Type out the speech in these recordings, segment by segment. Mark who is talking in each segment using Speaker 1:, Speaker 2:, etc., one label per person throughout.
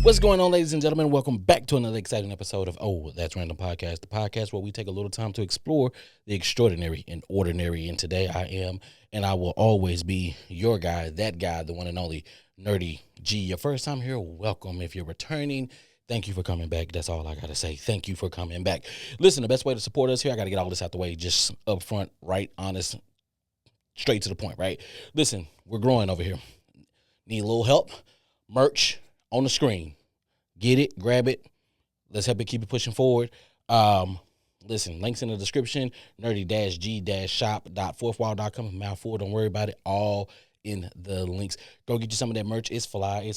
Speaker 1: What's going on, ladies and gentlemen? Welcome back to another exciting episode of Oh, That's Random Podcast, the podcast where we take a little time to explore the extraordinary and ordinary. And today I am, and I will always be your guy, that guy, the one and only Nerdy G. Your first time here, welcome. If you're returning, thank you for coming back. That's all I got to say. Thank you for coming back. Listen, the best way to support us here, I got to get all this out the way, just up front, right, honest, straight to the point, right? Listen, we're growing over here. Need a little help? Merch on the screen. Get it, grab it. Let's help it keep it pushing forward. Listen, links in the description, nerdy-g-shop.fourthwall.com. Mouthful, don't worry about it. All in the links. Go get you some of that merch. It's fly.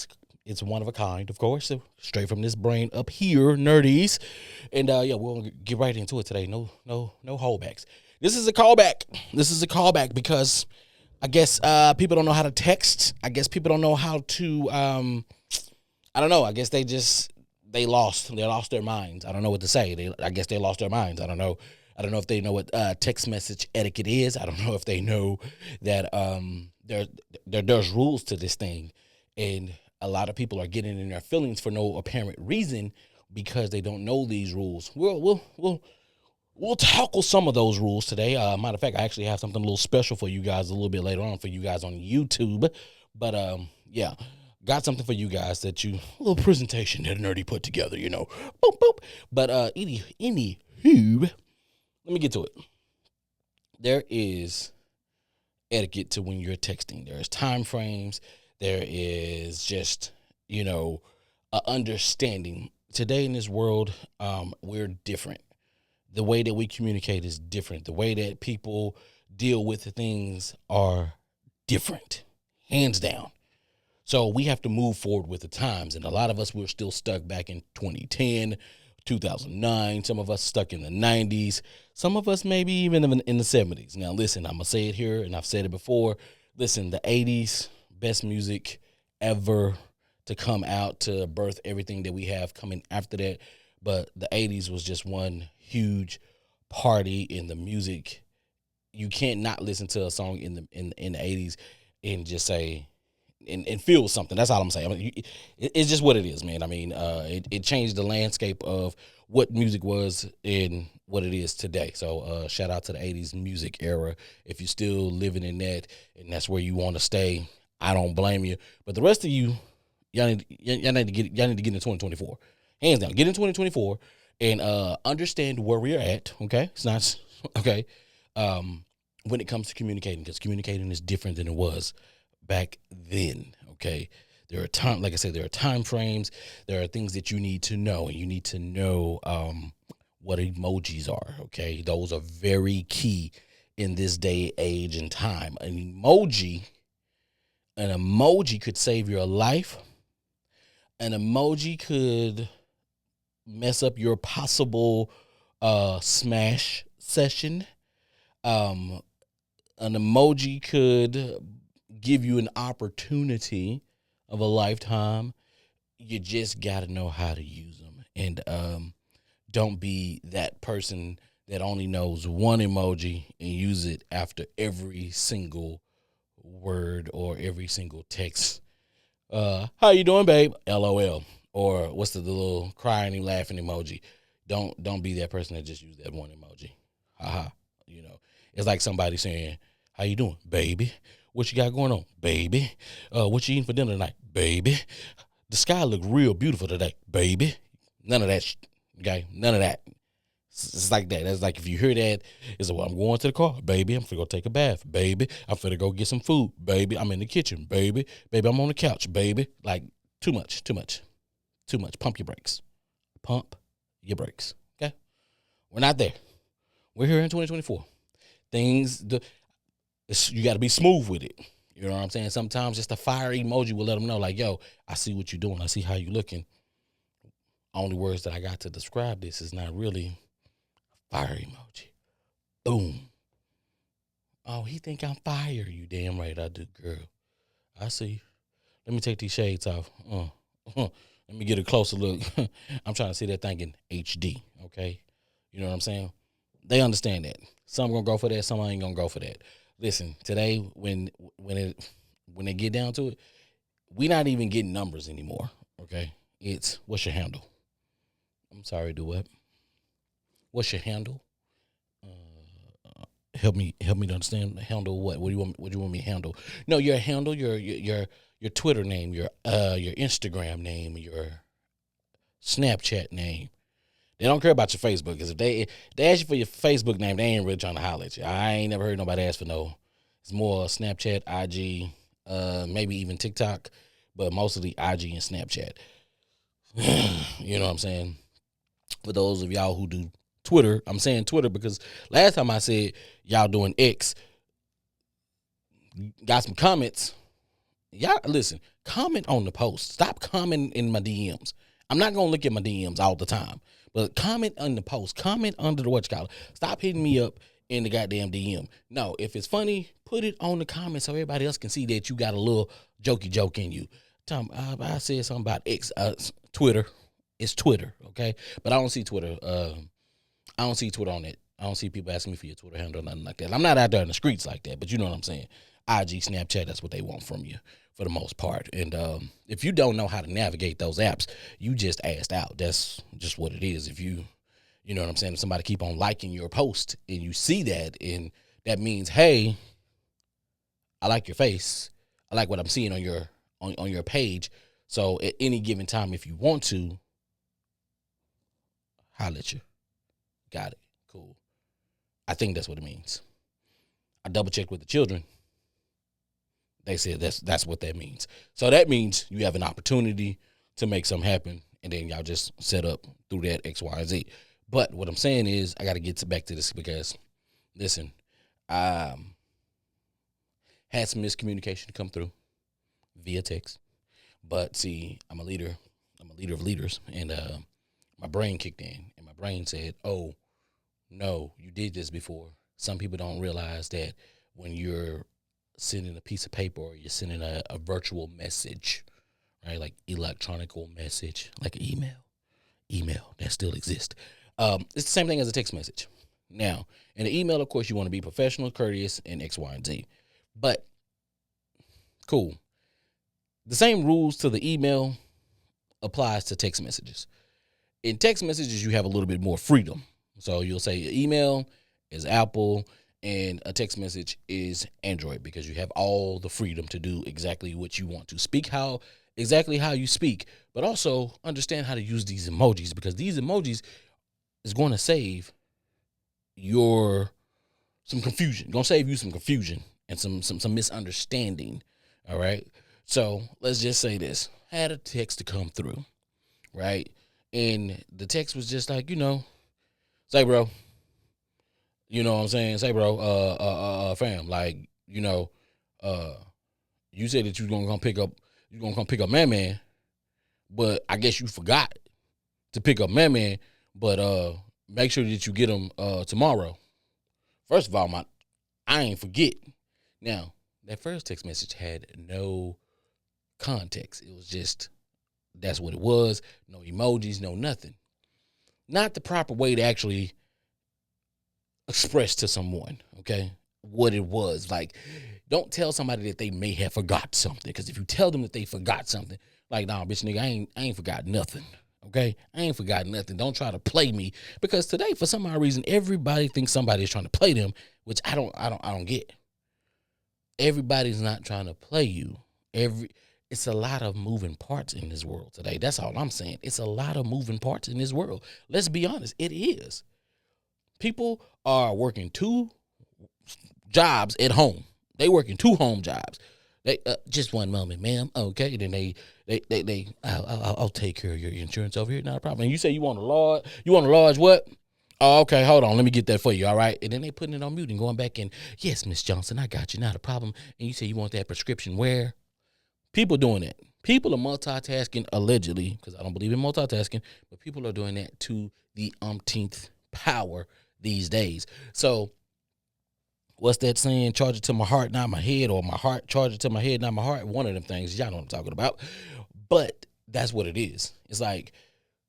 Speaker 1: It's one of a kind, of course. So straight from this brain up here, nerdies. And we'll get right into it today. No holdbacks. This is a callback because I guess people don't know how to text. I guess people don't know how to I don't know. I guess they lost their minds. I don't know what to say. I guess they lost their minds. I don't know if they know what text message etiquette is. I don't know if they know that there's rules to this thing, and a lot of people are getting in their feelings for no apparent reason because they don't know these rules. We'll tackle some of those rules today. Matter of fact, I actually have something a little special for you guys a little bit later on for you guys on YouTube. But yeah, got something for you guys a little presentation that Nerdy put together, Boop, boop. But anywho, let me get to it. There is etiquette to when you're texting. There's time frames. There is just, a understanding. Today in this world, we're different. The way that we communicate is different. The way that people deal with things are different, hands down. So we have to move forward with the times. And a lot of us, we're still stuck back in 2010, 2009. Some of us stuck in the 90s. Some of us maybe even in the 70s. Now, listen, I'm going to say it here, and I've said it before. Listen, the 80s, best music ever to come out to birth everything that we have coming after that. But the 80s was just one huge party in the music. You can't not listen to a song in the 80s and just say and feel something. That's all I'm saying. I mean, it's just what it is, man. I mean, it changed the landscape of what music was and what it is today. So shout out to the 80s music era. If you're still living in that and that's where you want to stay, I don't blame you. But the rest of you, y'all need to get in 2024. Hands down, get in 2024 and understand where we're at, okay? It's not, okay, when it comes to communicating, because communicating is different than it was back then, okay? There are like I said, there are time frames. There are things that you need to know, and you need to know what emojis are, okay? Those are very key in this day, age, and time. An emoji could save your life. An emoji could mess up your possible smash session. An emoji could give you an opportunity of a lifetime. You just got to know how to use them. And don't be that person that only knows one emoji and use it after every single word or every single text. How you doing, babe? LOL. Or what's the little crying and laughing emoji? Don't be that person that just use that one emoji. Haha. It's like somebody saying, "How you doing, baby? What you got going on, baby? What you eating for dinner tonight, baby? The sky look real beautiful today, baby." None of that, okay? None of that. It's like that. That's like if you hear that, it's like, well, I'm going to the car, baby. I'm finna go take a bath, baby. I'm finna go get some food, baby. I'm in the kitchen, baby. Baby, I'm on the couch, baby. Like, too much. Pump your brakes. Okay? We're not there. We're here in 2024. You got to be smooth with it. You know what I'm saying? Sometimes just a fire emoji will let them know, like, yo, I see what you're doing. I see how you're looking. Only words that I got to describe this is not really fire emoji. Boom. Oh, he think I'm fire. You damn right I do, girl. I see. Let me take these shades off. Let me get a closer look. I'm trying to see that thing in HD, okay? You know what I'm saying? They understand that. Some gonna go for that, some ain't gonna go for that. Listen, today when they get down to it, we not even getting numbers anymore, okay? It's what's your handle? I'm sorry, do what? What's your handle? Help me to understand. Handle what? What do you want me to handle? No, your handle, your Twitter name, your Instagram name, your Snapchat name. They don't care about your Facebook, because if they ask you for your Facebook name, they ain't really trying to holler at you. I ain't never heard nobody ask for no. It's more Snapchat, IG, maybe even TikTok, but mostly IG and Snapchat. You know what I'm saying? For those of y'all who do Twitter, I'm saying Twitter because last time I said y'all doing X, got some comments. Y'all listen, comment on the post. Stop commenting in my DMs. I'm not gonna look at my DMs all the time, but comment on the post. Comment under the what you call it. Stop hitting me up in the goddamn DM. No, if it's funny, put it on the comments so everybody else can see that you got a little jokey joke in you. Tom, I said something about X, Twitter. It's Twitter, okay? But I don't see Twitter. I don't see Twitter on it. I don't see people asking me for your Twitter handle or nothing like that. I'm not out there in the streets like that, but you know what I'm saying. IG, Snapchat, that's what they want from you for the most part. And if you don't know how to navigate those apps, you just asked out. That's just what it is. If you know what I'm saying, if somebody keep on liking your post and you see that, and that means, hey, I like your face. I like what I'm seeing on your page. So at any given time, if you want to, holler at you. Got it. Cool. I think that's what it means. I double checked with the children. They said that's what that means. So that means you have an opportunity to make something happen, and then y'all just set up through that X, Y, and Z. But what I'm saying is, I got to get back to this because, listen, I had some miscommunication come through via text. But see, I'm a leader. I'm a leader of leaders, and my brain kicked in, and my brain said, "Oh, no, you did this before." Some people don't realize that when you're sending a piece of paper or you're sending a virtual message, right, like electronical message, like an email that still exists. It's the same thing as a text message. Now, in an email, of course, you want to be professional, courteous, and X, Y, and Z. But cool. The same rules to the email applies to text messages. In text messages, you have a little bit more freedom. So you'll say email is Apple and a text message is Android, because you have all the freedom to do exactly what you want to. Speak exactly how you speak, but also understand how to use these emojis, because these emojis is going to save some confusion. Going to save you some confusion and some misunderstanding. All right. So let's just say this. Had a text to come through, right? And the text was just like, say, bro, you know what I'm saying? Say, bro, fam, like, you said that you're gonna come pick up man, but I guess you forgot to pick up man, but make sure that you get him tomorrow. First of all, I ain't forget. Now, that first text message had no context. It was just, that's what it was. No emojis, no nothing. Not the proper way to actually express to someone, okay, what it was. Like, don't tell somebody that they may have forgot something, because if you tell them that they forgot something, like, nah, bitch, nigga, I ain't forgot nothing, okay? I ain't forgot nothing. Don't try to play me, because today, for some odd reason, everybody thinks somebody is trying to play them, which I don't get. Everybody's not trying to play you. It's a lot of moving parts in this world today. That's all I'm saying. It's a lot of moving parts in this world. Let's be honest. It is. People are working 2 jobs at home. They working 2 home jobs. They just one moment, ma'am. Okay, then I'll take care of your insurance over here. Not a problem. And you say you want a large what? Oh, okay, hold on. Let me get that for you, all right? And then they putting it on mute and going back in. Yes, Miss Johnson, I got you. Not a problem. And you say you want that prescription where? People doing that. People are multitasking, allegedly, because I don't believe in multitasking, but people are doing that to the umpteenth power these days. So what's that saying? Charge it to my heart, not my head, or my heart, charge it to my head, not my heart. One of them things. Y'all know what I'm talking about. But that's what it is. It's like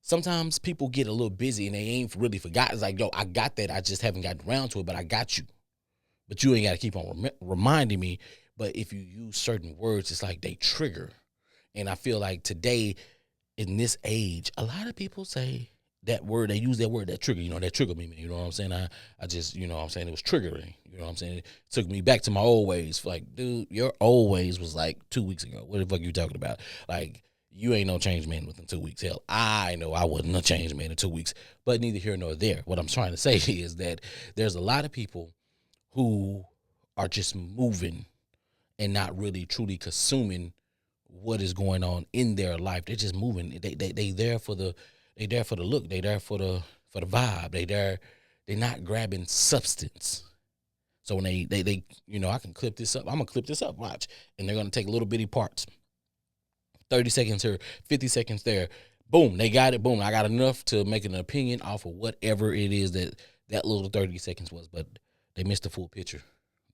Speaker 1: sometimes people get a little busy and they ain't really forgot. It's like, yo, I got that. I just haven't gotten around to it, but I got you. But you ain't got to keep on reminding me. But if you use certain words, it's like they trigger. And I feel like today, in this age, a lot of people say that word, they use that word, that trigger, that trigger me, man. You know what I'm saying? I just, what I'm saying, it was triggering. You know what I'm saying? It took me back to my old ways. Like, dude, your old ways was like 2 weeks ago. What the fuck you talking about? Like, you ain't no change man within 2 weeks. Hell, I know I wasn't a change man in 2 weeks, but neither here nor there. What I'm trying to say is that there's a lot of people who are just moving and not really truly consuming what is going on in their life. They're just moving. They there for the look. They there for the vibe. They're not grabbing substance. So when they I can clip this up. I'm gonna clip this up. Watch, and they're gonna take little bitty parts. 30 seconds here, 50 seconds there. Boom, they got it. Boom, I got enough to make an opinion off of whatever it is that little 30 seconds was. But they missed the full picture.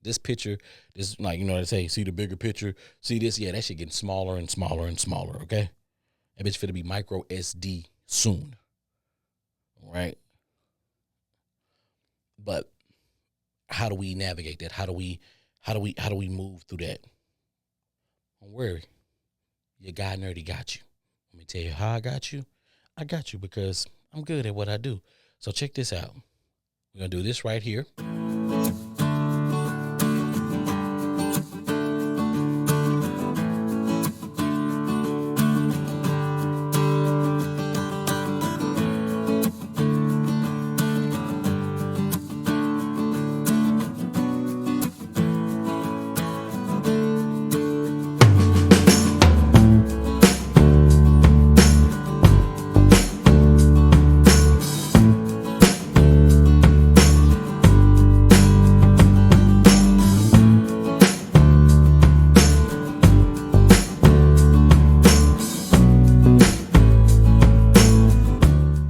Speaker 1: This picture, this, like, they say, see the bigger picture, see this, yeah, that shit getting smaller and smaller and smaller, okay? That bitch finna be micro SD soon, all right? But how do we navigate that? How do we move through that? Don't worry, your guy Nerdy got you. Let me tell you how I got you. I got you because I'm good at what I do. So check this out. We're gonna do this right here.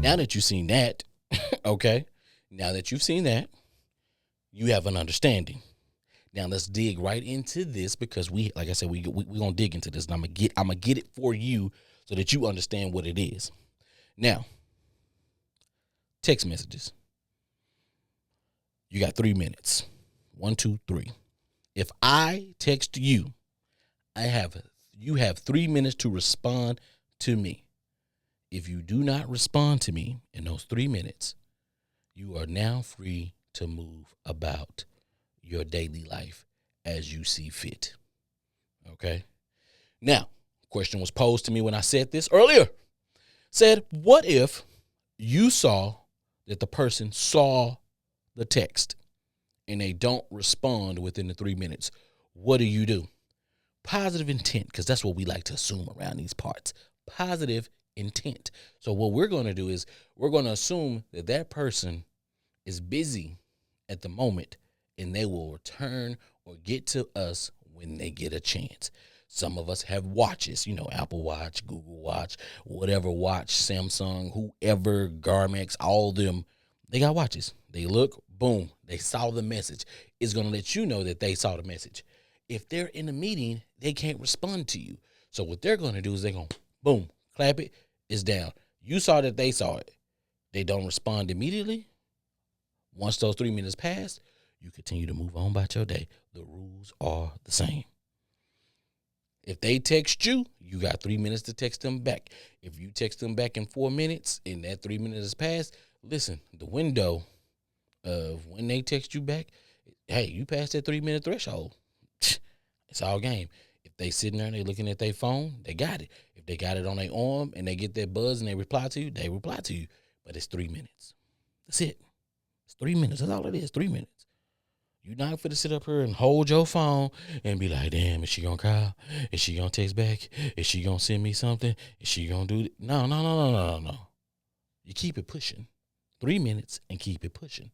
Speaker 1: Now that you've seen that, okay, now that you've seen that, you have an understanding. Now let's dig right into this because like I said, we gonna dig into this, and I'm gonna get it for you so that you understand what it is. Now, text messages. You got 3 minutes. 1, 2, 3. If I text you, you have 3 minutes to respond to me. If you do not respond to me in those 3 minutes, you are now free to move about your daily life as you see fit. Okay? Now, question was posed to me when I said this earlier. Said, what if you saw that the person saw the text and they don't respond within the 3 minutes? What do? Positive intent, because that's what we like to assume around these parts. Positive intent. So what we're going to do is we're going to assume that person is busy at the moment and they will return or get to us when they get a chance. Some of us have watches, Apple Watch, Google Watch, whatever watch, Samsung, whoever, Garmex, all of them, they got watches. They look, boom, they saw the message. It's going to let you know that they saw the message. If they're in a meeting, they can't respond to you. So what they're going to do is they're going to, boom, clap it, it's down. You saw that they saw it. They don't respond immediately. Once those 3 minutes pass, you continue to move on about your day. The rules are the same. If they text you, you got 3 minutes to text them back. If you text them back in 4 minutes and that 3 minutes has passed, listen, the window of when they text you back, hey, you passed that 3 minute threshold. It's all game. If they sitting there and they looking at their phone, they got it. If they got it on their arm and they get that buzz and they reply to you, they reply to you. But it's 3 minutes. That's it. It's 3 minutes. That's all it is, 3 minutes. You're not going to sit up here and hold your phone and be like, damn, is she going to call? Is she going to text back? Is she going to send me something? Is she going to do it? No. You keep it pushing. 3 minutes and keep it pushing.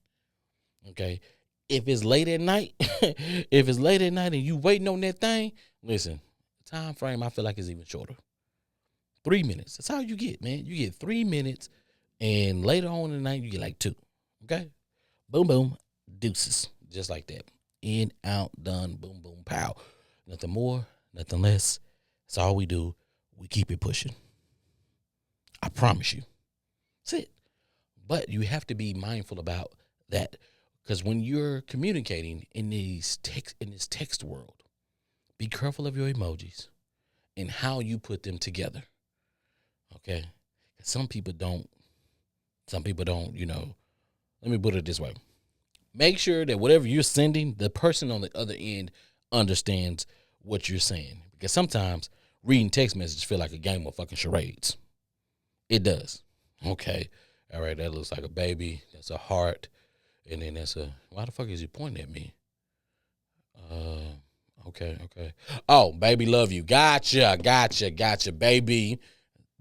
Speaker 1: Okay? If it's late at night, and you waiting on that thing, listen, the time frame I feel like is even shorter. 3 minutes. That's all you get, man. You get 3 minutes, and later on in the night, you get like 2. Okay? Boom, boom, deuces. Just like that. In, out, done, boom, boom, pow. Nothing more, nothing less. That's all we do. We keep it pushing. I promise you. That's it. But you have to be mindful about that. Because when you're communicating in this text world, be careful of your emojis and how you put them together. Okay. Some people don't, let me put it this way. Make sure that whatever you're sending, the person on the other end understands what you're saying. Because sometimes reading text messages feel like a game of fucking charades. It does. Okay. All right, that looks like a baby. That's a heart. And then that's a, why the fuck is he pointing at me? Okay. Oh, baby, love you. Gotcha, baby.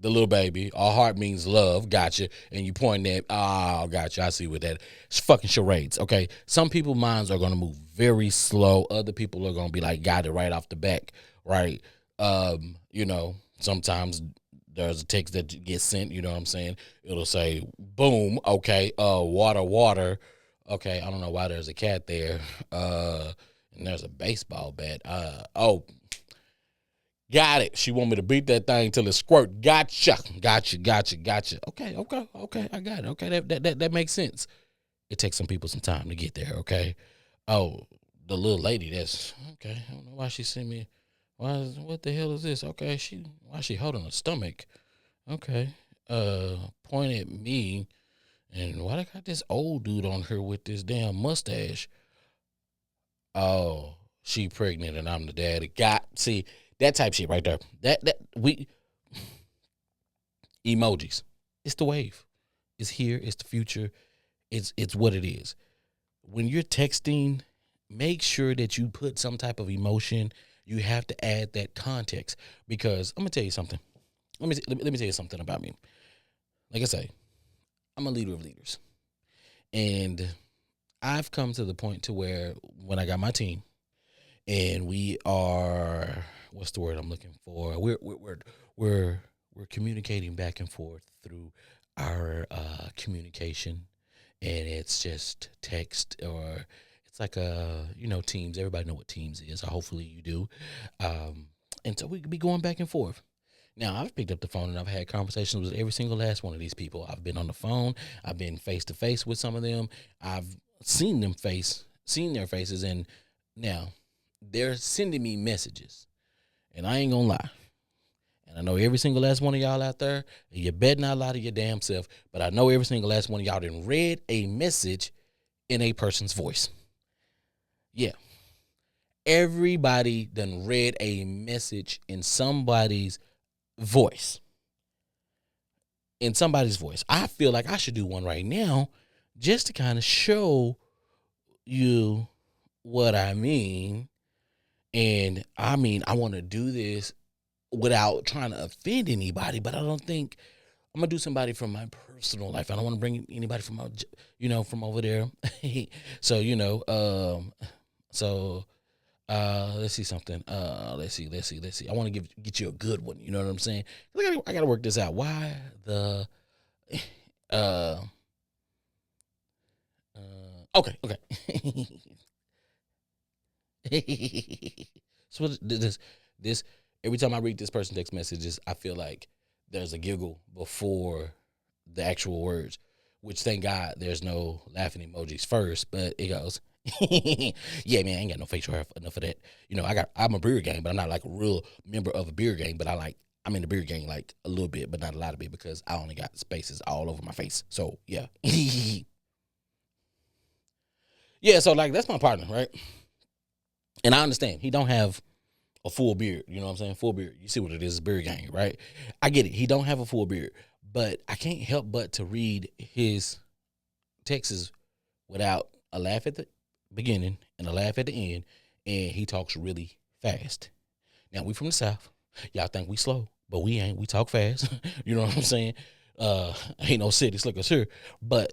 Speaker 1: The little baby. A heart means love. Gotcha. And you point at, gotcha. I see what that. It's fucking charades. Okay. Some people's minds are gonna move very slow. Other people are gonna be like, got it right off the back, right? Sometimes there's a text that gets sent. You know what I'm saying? It'll say, boom. Okay. Water. Okay. I don't know why there's a cat there. And there's a baseball bat. Got it. She want me to beat that thing till it squirt. Gotcha. Okay. I got it. Okay, that makes sense. It takes some people some time to get there. Okay. Oh, the little lady. That's okay. I don't know why she sent me. What the hell is this? Okay. Why she holding her stomach? Okay. Point at me. And why they got this old dude on her with this damn mustache? Oh, she pregnant and I'm the daddy. See that type shit right there. That we emojis. It's the wave. It's here. It's the future. It's what it is. When you're texting, make sure that you put some type of emotion. You have to add that context because I'm gonna tell you something. Let me tell you something about me. Like I say, I'm a leader of leaders, and I've come to the point to where when I got my team, and we are what's the word I'm looking for? We're communicating back and forth through our communication, and it's just text or it's like Teams. Everybody know what Teams is, or hopefully you do. And so we could be going back and forth. Now, I've picked up the phone and I've had conversations with every single last one of these people. I've been on the phone. I've been face to face with some of them. I've seen their faces, and now they're sending me messages. And I ain't gonna lie. And I know every single last one of y'all out there, you better not lie to your damn self, but I know every single last one of y'all done read a message in a person's voice. Yeah. Everybody done read a message in somebody's voice. I feel like I should do one right now just to kind of show you what I mean. And I mean, I want to do this without trying to offend anybody, but I don't think I'm gonna do somebody from my personal life. I don't want to bring anybody from from over there. So let's see something. Let's see. I want to get you a good one. You know what I'm saying? I gotta work this out. Why the uh okay. So this every time I read this person text messages, I feel like there's a giggle before the actual words. Which thank God there's no laughing emojis first, but it goes, yeah, man, I ain't got no facial hair enough of that. I'm a beer gang, but I'm not like a real member of a beer gang. But I'm in the beer gang like a little bit, but not a lot of it because I only got spaces all over my face. So yeah, yeah. So like that's my partner, right? And I understand he don't have a full beard. You know what I'm saying? Full beard. You see what it is, beard gang, right? I get it. He don't have a full beard, but I can't help but to read his texts without a laugh at the beginning and a laugh at the end, and he talks really fast. Now we from the South. Y'all think we slow, but we ain't. We talk fast. You know what I'm saying? Ain't no city slickers here, but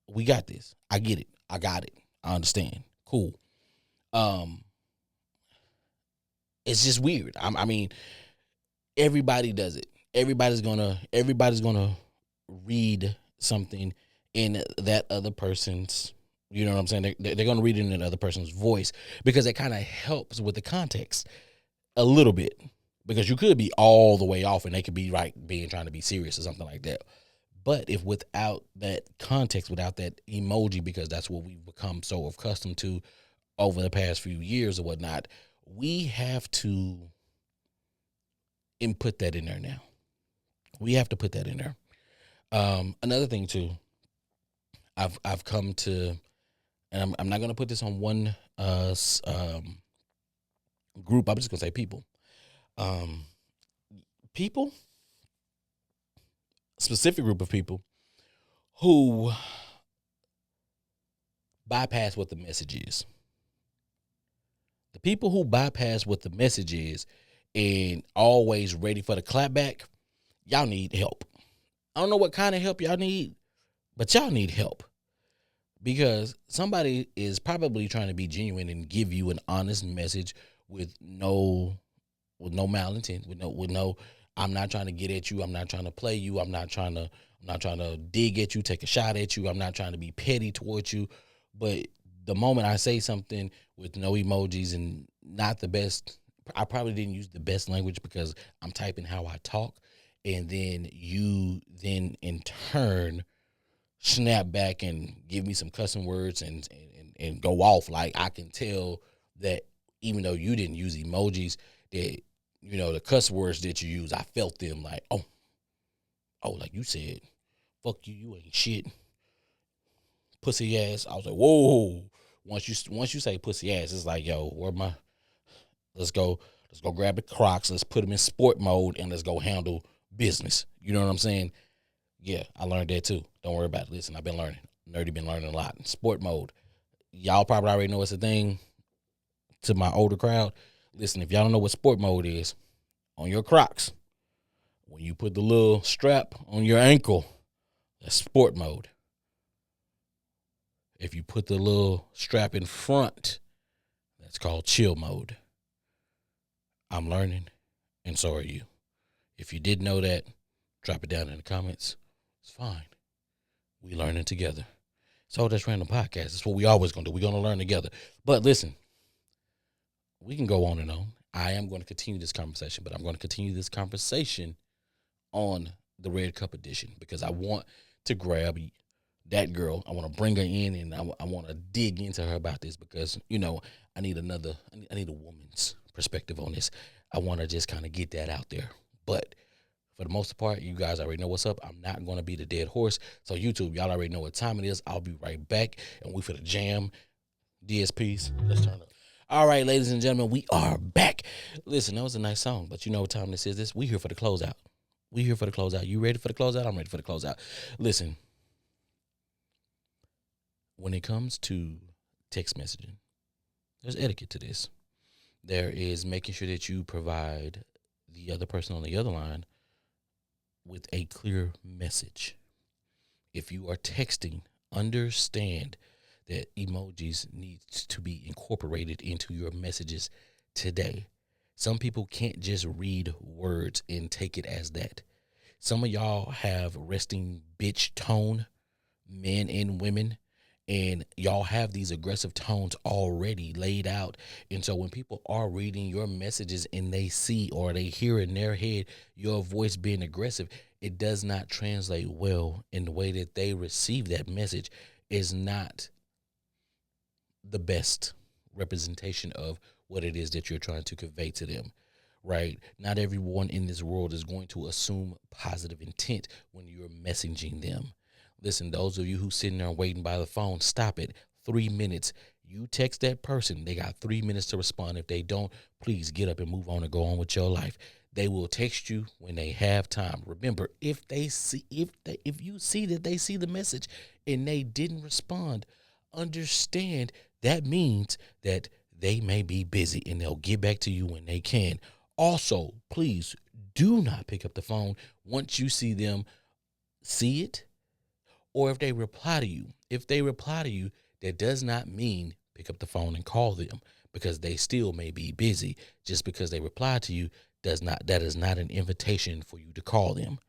Speaker 1: we got this. I get it. I got it. I understand. Cool. Um, it's just weird. I mean, everybody does it. Everybody's gonna read something in that other person's. You know what I'm saying? They're gonna read it in that other person's voice because it kind of helps with the context a little bit. Because you could be all the way off and they could be trying to be serious or something like that. But if without that context, without that emoji, because that's what we've become so accustomed to over the past few years or whatnot, we have to input that in there now. We have to put that in there. Another thing too, I've come to, and I'm not gonna put this on one group. I'm just gonna say people. Um, People, specific group of people who bypass what the message is. The people who bypass what the message is and always ready for the clapback, y'all need help. I don't know what kind of help y'all need, but y'all need help. Because somebody is probably trying to be genuine and give you an honest message with no malintent, with no I'm not trying to get at you, I'm not trying to play you, I'm not trying to dig at you, take a shot at you, I'm not trying to be petty towards you. But the moment I say something with no emojis and not the best, I probably didn't use the best language because I'm typing how I talk, and then you then in turn snap back and give me some cussing words and go off. Like, I can tell that even though you didn't use emojis, that the cuss words that you use, I felt them. Like, like you said, fuck you, you ain't shit, pussy ass. I was like, whoa. Once you say pussy ass, it's like, yo, let's go grab the Crocs, let's put them in sport mode, and let's go handle business. You know what I'm saying? Yeah, I learned that too. Don't worry about it. Listen, I've been learning. Nerdy been learning a lot. Sport mode. Y'all probably already know it's a thing. To my older crowd, listen, if y'all don't know what sport mode is, on your Crocs, when you put the little strap on your ankle, that's sport mode. If you put the little strap in front, that's called chill mode. I'm learning, and so are you. If you didn't know that, drop it down in the comments. It's fine. We learning together. So that's Random Podcast. That's what we always gonna do. We're gonna learn together. But listen, we can go on and on. I am going to continue this conversation, but I'm going to continue this conversation on the Red Cup edition because I want to grab that girl. I want to bring her in, and I want to dig into her about this because I need a woman's perspective on this. I want to just kind of get that out there. But for the most part, you guys already know what's up. I'm not going to be the dead horse. So YouTube, y'all already know what time it is. I'll be right back, and we for the jam. DSPs, let's turn up. All right, ladies and gentlemen, we are back. Listen, that was a nice song, but you know what time this is. We here for the closeout. We here for the closeout. You ready for the closeout? I'm ready for the closeout. Listen, when it comes to text messaging, there's etiquette to this. There is making sure that you provide the other person on the other line with a clear message. If you are texting, understand that emojis needs to be incorporated into your messages today. Some people can't just read words and take it as that. Some of y'all have resting bitch tone, men and women, and y'all have these aggressive tones already laid out. And so when people are reading your messages and they see or they hear in their head your voice being aggressive, it does not translate well in the way that they receive that message. Is not the best representation of what it is that you're trying to convey to them, right? Not everyone in this world is going to assume positive intent when you're messaging them. Listen, those of you who sitting there waiting by the phone, stop it. 3 minutes. You text that person, they got 3 minutes to respond. If they don't, please get up and move on and go on with your life. They will text you when they have time. Remember, if you see that they see the message and they didn't respond, understand that means that they may be busy and they'll get back to you when they can. Also, please do not pick up the phone once you see them see it, or if they reply to you. If they reply to you, that does not mean pick up the phone and call them, because they still may be busy. Just because they reply to you that is not an invitation for you to call them.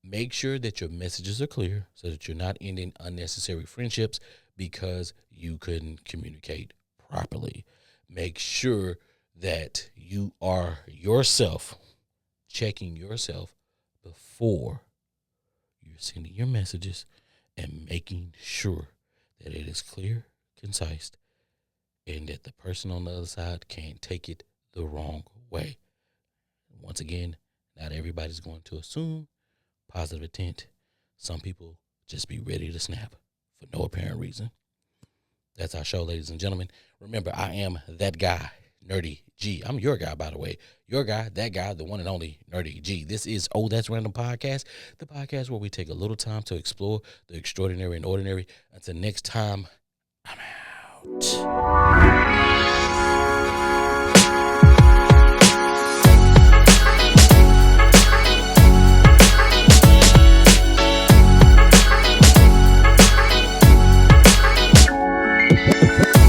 Speaker 1: Make sure that your messages are clear so that you're not ending unnecessary friendships because you couldn't communicate properly. Make sure that you are yourself, checking yourself before you're sending your messages and making sure that it is clear, concise, and that the person on the other side can't take it the wrong way. Once again, Not everybody's going to assume positive intent. Some people just be ready to snap for no apparent reason. That's our show, ladies and gentlemen. Remember, I am that guy, Nerdy G. I'm your guy, by the way. Your guy, that guy, the one and only Nerdy G. This is Oh That's Random Podcast, the podcast where we take a little time to explore the extraordinary and ordinary. Until next time, I'm out.